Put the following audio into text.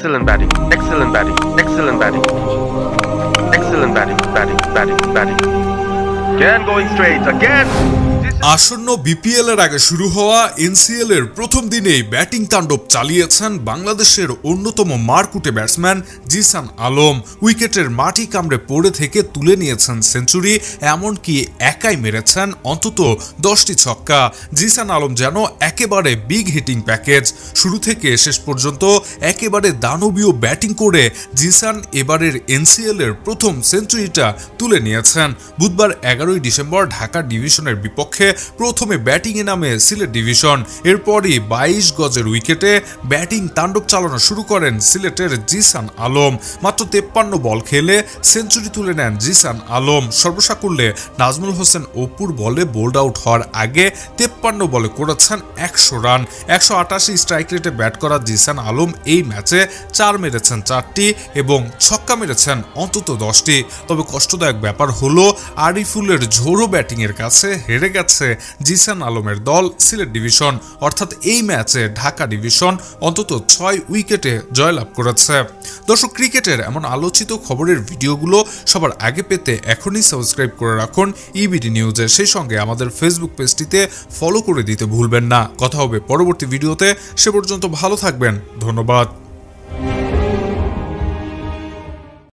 Excellent batting. Excellent batting. Excellent batting. Excellent batting. Batting. Again going straight. Again. আসন্ন BPL এর আগে শুরু হওয়া এনসিএল এর প্রথম দিনেই ব্যাটিং তাণ্ডব চালিয়েছেন বাংলাদেশের অন্যতম মারকুটে ব্যাটসম্যান জিসান আলম। উইকেটের মাটি কামড়ে পড়ে থেকে তুলে নিয়েছেন সেঞ্চুরি, এমনকি একাই মেরেছেন অন্তত 10টি ছক্কা। জিসান আলম যেন একেবারে বিগ হিটিং প্যাকেজ। শুরু থেকে শেষ পর্যন্ত একেবারে দানবীয় ব্যাটিং করে জিসান এবারের এনসিএল এর প্রথম সেঞ্চুরিটা তুলে নিয়েছেন। বুধবার 11ই ডিসেম্বর ঢাকা ডিভিশনের বিপক্ষে প্রথমে ব্যাটিংয়ে নামে সিলেট ডিভিশন। এরপরই 22 গজের উইকেটে ব্যাটিং তাণ্ডব চালানো শুরু করেন সিলেটের জিসান আলম। মাত্র 53 বল খেলে সেঞ্চুরি তুলে নেন জিসান আলম। সর্বসাকুল্যে নাজমুল হোসেন অপুর বলে বোল্ড আউট হওয়ার আগে 53 বলে করেছেন 100 রান। 188 স্ট্রাইক রেটে ব্যাট করা জিসান আলম এই ম্যাচে 4 মেরেছেন 4টি এবং ছক্কা মেরেছেন অন্তত 10টি। তবে কষ্টদায়ক ব্যাপার হলো আরিফুলের ঝোড়ো ব্যাটিংয়ের কাছে হেরে গেছে জিসান আলমের দল সিলেট ডিভিশন। অর্থাৎ এই ম্যাচে ঢাকা ডিভিশন অন্তত 6 উইকেটে জয়লাভ করেছে। দর্শক, ক্রিকেটের এমন আলোচিত খবরের ভিডিওগুলো সবার আগে পেতে এখনই সাবস্ক্রাইব করে রাখুন ইবিডি নিউজে। সেই সঙ্গে আমাদের ফেসবুক পেজটিতে ফলো করে দিতে ভুলবেন না। কথা হবে পরবর্তী ভিডিওতে। সে পর্যন্ত ভালো থাকবেন। ধন্যবাদ।